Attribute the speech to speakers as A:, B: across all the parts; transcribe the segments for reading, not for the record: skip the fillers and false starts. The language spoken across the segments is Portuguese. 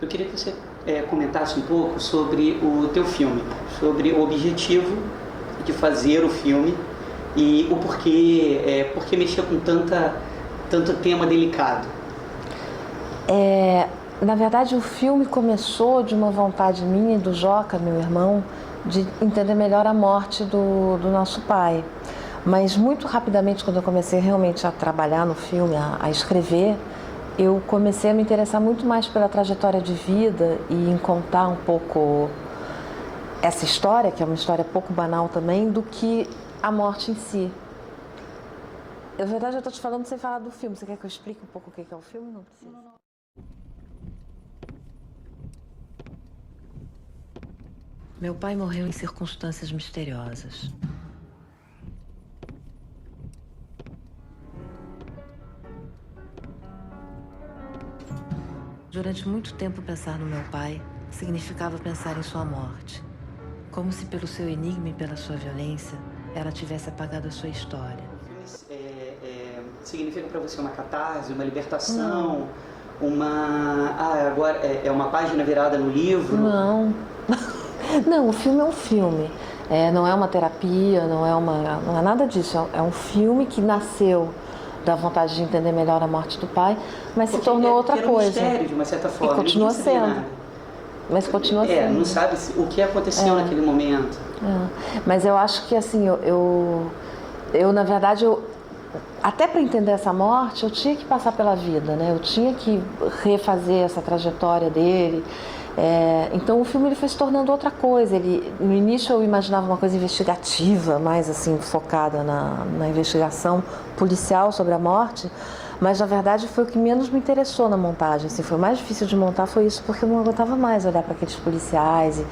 A: Eu queria que você comentasse um pouco sobre o teu filme, sobre o objetivo de fazer o filme e o porquê, porque mexer com tanto tema delicado.
B: Na verdade, o filme começou de uma vontade minha e do Joca, meu irmão, de entender melhor a morte do nosso pai. Mas muito rapidamente, quando eu comecei realmente a trabalhar no filme, a escrever, eu comecei a me interessar muito mais pela trajetória de vida e em contar um pouco essa história, que é uma história pouco banal também, do que a morte em si. Na verdade, eu estou te falando sem falar do filme. Você quer que eu explique um pouco o que é o filme? Não precisa. Não. Meu pai morreu em circunstâncias misteriosas. Durante muito tempo, pensar no meu pai significava pensar em sua morte. Como se pelo seu enigma e pela sua violência, ela tivesse apagado a sua história.
A: O filme significa para você uma catarse, uma libertação, agora é uma página virada no livro?
B: Não. Não, o filme é um filme. Não é uma terapia, não é nada disso. É um filme que nasceu da vontade de entender melhor a morte do pai, mas se tornou outra coisa.
A: Era um mistério, de uma certa forma.
B: E continua sendo. Mas continua sendo.
A: Não sabe o que aconteceu naquele momento.
B: Mas eu acho que, assim, na verdade, até para entender essa morte, eu tinha que passar pela vida, né? Eu tinha que refazer essa trajetória dele. Então o filme ele foi se tornando outra coisa. No início eu imaginava uma coisa investigativa, mais assim focada na investigação policial sobre a morte, mas na verdade foi o que menos me interessou na montagem. Assim, foi mais difícil de montar foi isso, porque eu não aguentava mais olhar para aqueles policiais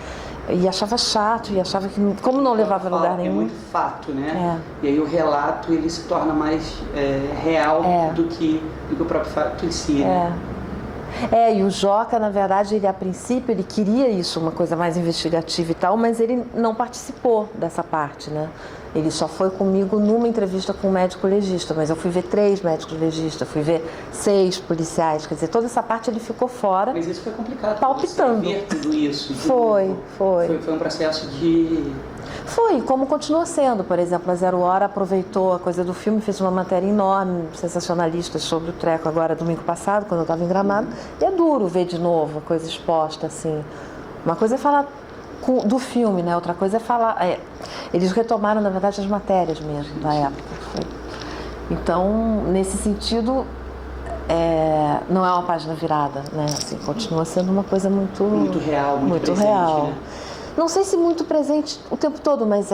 B: e achava chato, e achava que como não levava a lugar nenhum.
A: É muito fato, né? E aí o relato ele se torna mais real do que o próprio fato em si. Né?
B: E o Joca, na verdade, ele a princípio, ele queria isso, uma coisa mais investigativa e tal, mas ele não participou dessa parte, né? Ele só foi comigo numa entrevista com um médico legista, mas eu fui ver 3 médicos legistas, fui ver 6 policiais, quer dizer, toda essa parte ele ficou fora.
A: Mas isso foi complicado.
B: Palpitando.
A: Ver tudo isso.
B: Foi.
A: Foi um processo de...
B: Foi, como continua sendo. Por exemplo, a Zero Hora aproveitou a coisa do filme, fez uma matéria enorme, sensacionalista, sobre o treco agora, domingo passado, quando eu estava em Gramado. E é duro ver de novo a coisa exposta, assim. Uma coisa é falar do filme, né? Outra coisa é falar... eles retomaram, na verdade, as matérias mesmo da época. Então, nesse sentido, não é uma página virada, né? Assim, continua sendo uma coisa muito
A: real, muito presente,
B: real.
A: Né?
B: Não sei se muito presente o tempo todo, mas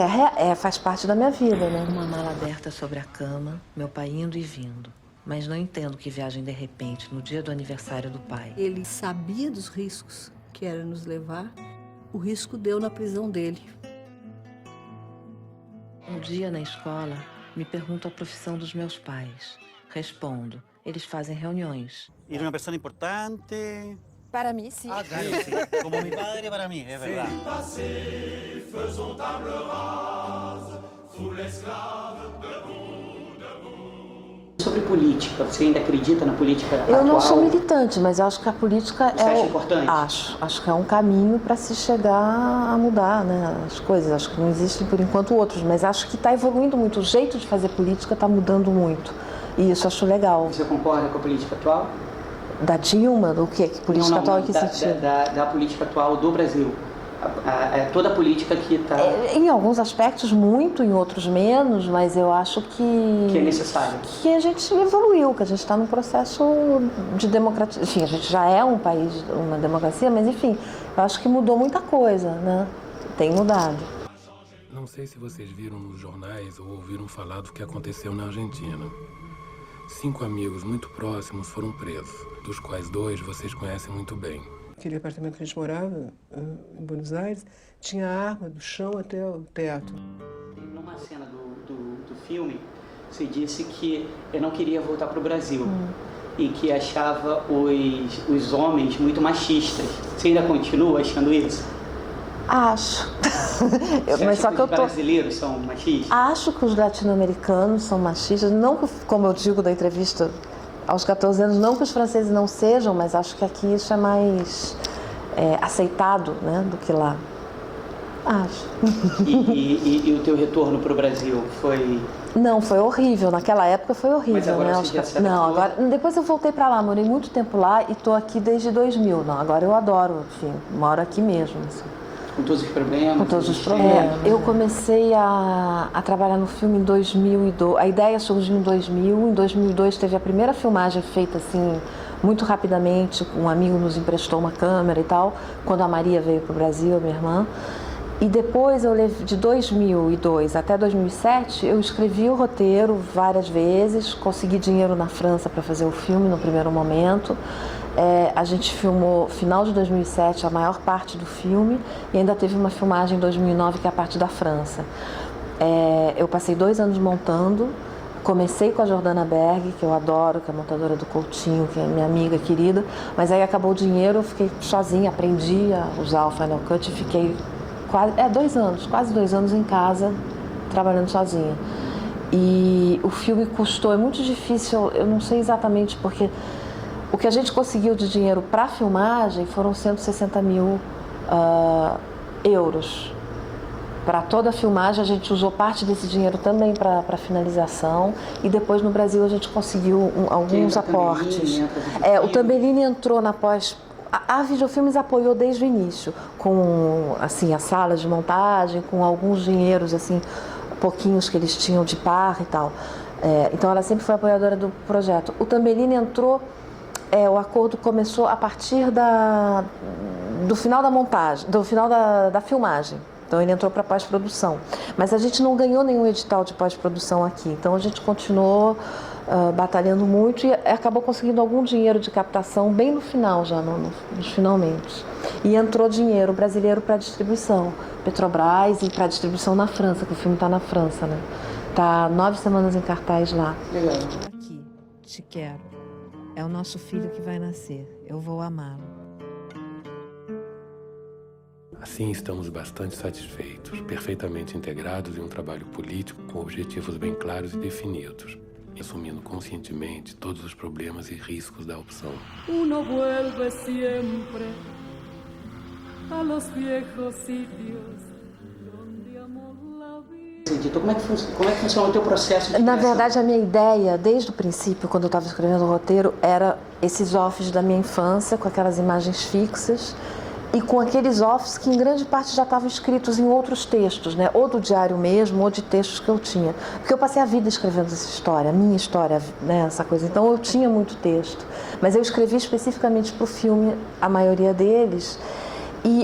B: faz parte da minha vida, né? Uma mala aberta sobre a cama, meu pai indo e vindo. Mas não entendo que viagem de repente, no dia do aniversário do pai.
C: Ele sabia dos riscos que era nos levar, o risco deu na prisão dele.
B: Um dia na escola, me pergunto a profissão dos meus pais. Respondo, eles fazem reuniões.
D: Era uma pessoa importante...
E: Para mí, sí.
D: Ah, claro, sí. Como mi padre para mí, es verdad.
A: Sobre política, você ainda acredita na política atual?
B: Eu não sou militante, mas eu acho que a política
A: você acha importante?
B: Acho que é um caminho para se chegar a mudar, né, as coisas. Acho que não existem por enquanto outros, mas acho que está evoluindo muito. O jeito de fazer política está mudando muito. E isso acho legal.
A: Você concorda com a política atual?
B: Da Dilma? Do quê? Que política atual em que sentido?
A: Da política atual do Brasil. Toda a política que está...
B: Em alguns aspectos muito, em outros menos, mas eu acho que
A: é necessário.
B: Que a gente evoluiu, que a gente está num processo de democracia. Enfim, a gente já é um país, uma democracia, mas enfim, eu acho que mudou muita coisa, né? Tem mudado.
F: Não sei se vocês viram nos jornais ou ouviram falar do que aconteceu na Argentina. 5 amigos muito próximos foram presos, dos quais 2 vocês conhecem muito bem.
G: Aquele apartamento que a gente morava, em Buenos Aires, tinha arma do chão até o teto.
A: Numa cena do filme, você disse que eu não queria voltar para o Brasil e que achava os homens muito machistas. Você ainda continua achando isso?
B: Acho.
A: Mas só que os brasileiros são machistas?
B: Acho que os latino-americanos são machistas. Não, como eu digo da entrevista aos 14 anos, não que os franceses não sejam, mas acho que aqui isso é mais aceitado, né, do que lá. Acho.
A: E o teu retorno para o Brasil foi...
B: Não, foi horrível. Naquela época foi horrível.
A: Mas agora
B: né?
A: você já se
B: Não,
A: adaptou?
B: agora depois eu voltei para lá, morei muito tempo lá e estou aqui desde 2000. Não, agora eu adoro, enfim, moro aqui mesmo. Assim.
A: Com todos os problemas?
B: Com todos os problemas. Eu comecei a trabalhar no filme em 2002. A ideia surgiu em 2000. Em 2002 teve a primeira filmagem feita assim muito rapidamente. Um amigo nos emprestou uma câmera e tal. Quando a Maria veio para o Brasil, a minha irmã. E depois, de 2002 até 2007, eu escrevi o roteiro várias vezes, consegui dinheiro na França para fazer o filme no primeiro momento. A gente filmou, final de 2007, a maior parte do filme, e ainda teve uma filmagem em 2009, que é a parte da França. Eu passei 2 anos montando, comecei com a Jordana Berg, que eu adoro, que é a montadora do Coutinho, que é minha amiga querida, mas aí acabou o dinheiro, eu fiquei sozinha, aprendi a usar o Final Cut e fiquei... quase 2 anos em casa, trabalhando sozinha. E o filme custou, é muito difícil, eu não sei exatamente, porque o que a gente conseguiu de dinheiro para a filmagem foram 160 mil euros. Para toda a filmagem, a gente usou parte desse dinheiro também para a finalização, e depois no Brasil a gente conseguiu alguns aportes. O Tambellini entrou na pós... A Videofilmes apoiou desde o início, com assim, as salas de montagem, com alguns dinheiros, assim, pouquinhos que eles tinham de par e tal. Então ela sempre foi apoiadora do projeto. O Tambellini entrou, o acordo começou a partir do final da montagem, do final da filmagem. Então ele entrou para pós-produção. Mas a gente não ganhou nenhum edital de pós-produção aqui. Então a gente continuou batalhando muito e acabou conseguindo algum dinheiro de captação bem no final, já nos finalmente. E entrou dinheiro brasileiro para distribuição, Petrobras, e para distribuição na França, que o filme está na França, né? Tá 9 semanas em cartaz lá.
A: Legal.
E: Aqui, te quero. É o nosso filho que vai nascer. Eu vou amá-lo.
F: Assim, estamos bastante satisfeitos, perfeitamente integrados em um trabalho político com objetivos bem claros e definidos, assumindo conscientemente todos os problemas e riscos da opção.
H: Uno vuelve siempre a los viejos sitios donde amó la vida.
A: Como é que funciona o teu processo de
B: Na
A: criação?
B: verdade, a minha ideia, desde o princípio, quando eu estava escrevendo o roteiro, era esses offs da minha infância, com aquelas imagens fixas, e com aqueles offs que em grande parte já estavam escritos em outros textos, né? Ou do diário mesmo, ou de textos que eu tinha. Porque eu passei a vida escrevendo essa história, a minha história, né? Essa coisa. Então eu tinha muito texto. Mas eu escrevi especificamente para o filme, a maioria deles.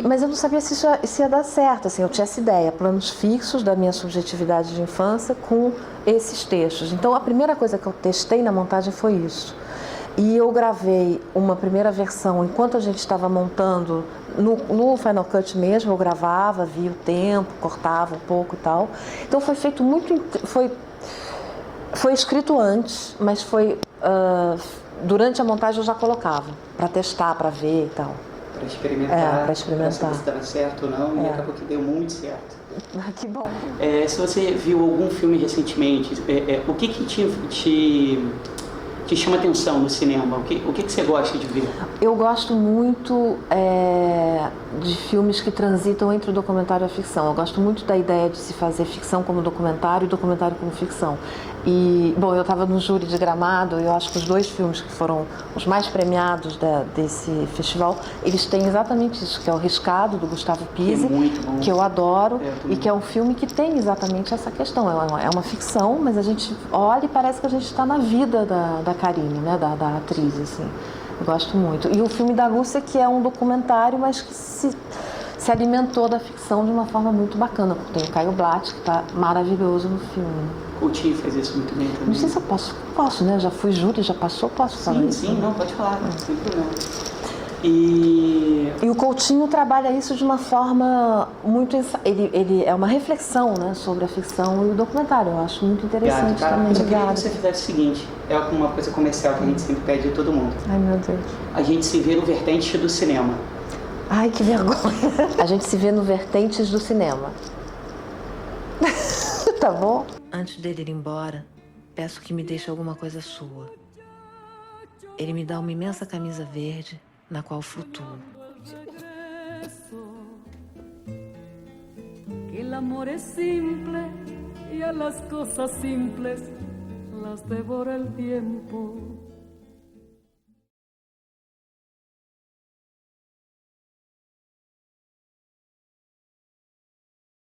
B: Mas eu não sabia se isso ia dar certo. Assim, eu tinha essa ideia, planos fixos da minha subjetividade de infância com esses textos. Então a primeira coisa que eu testei na montagem foi isso. E eu gravei uma primeira versão enquanto a gente estava montando no Final Cut mesmo. Eu gravava, via o tempo, cortava um pouco e tal. Então foi feito muito... Foi escrito antes, mas foi... durante a montagem eu já colocava, para testar, para ver e tal.
A: Para experimentar.
B: Para experimentar.
A: Pra saber se dava certo ou não, e acabou que deu muito certo.
B: Que bom.
A: Se você viu algum filme recentemente, o que te chama atenção no cinema? O que você gosta de ver?
B: Eu gosto muito de filmes que transitam entre o documentário e a ficção. Eu gosto muito da ideia de se fazer ficção como documentário e documentário como ficção. Eu estava no júri de Gramado, e eu acho que os 2 filmes que foram os mais premiados desse festival, eles têm exatamente isso, que é o Riscado, do Gustavo Pizzi, que eu adoro, e que é um filme que tem exatamente essa questão. É uma ficção, mas a gente olha e parece que a gente está na vida da Karine, né, da atriz, assim. Eu gosto muito. E o filme da Lúcia, que é um documentário, mas que se alimentou da ficção de uma forma muito bacana, porque tem o Caio Blatt, que está maravilhoso no filme.
A: Coutinho faz isso muito bem também.
B: Não sei se eu posso, né? Já fui júri, já passou, posso falar isso?
A: Sim, não, pode falar, sem problema. E
B: o Coutinho trabalha isso de uma forma muito... Ele é uma reflexão, né, sobre a ficção e o documentário. Eu acho muito interessante também.
A: Mas eu queria que você fizesse o seguinte, é uma coisa comercial que a gente sempre pede a todo mundo.
B: Ai, meu Deus.
A: A gente se vê no Vertentes do Cinema.
B: Ai, que vergonha. A gente se vê no Vertentes do Cinema. Tá bom?
E: Antes dele ir embora, peço que me deixe alguma coisa sua. Ele me dá uma imensa camisa verde, na qual flutuo.
H: eso, que el amor es simple y a las cosas simples las devora el tiempo.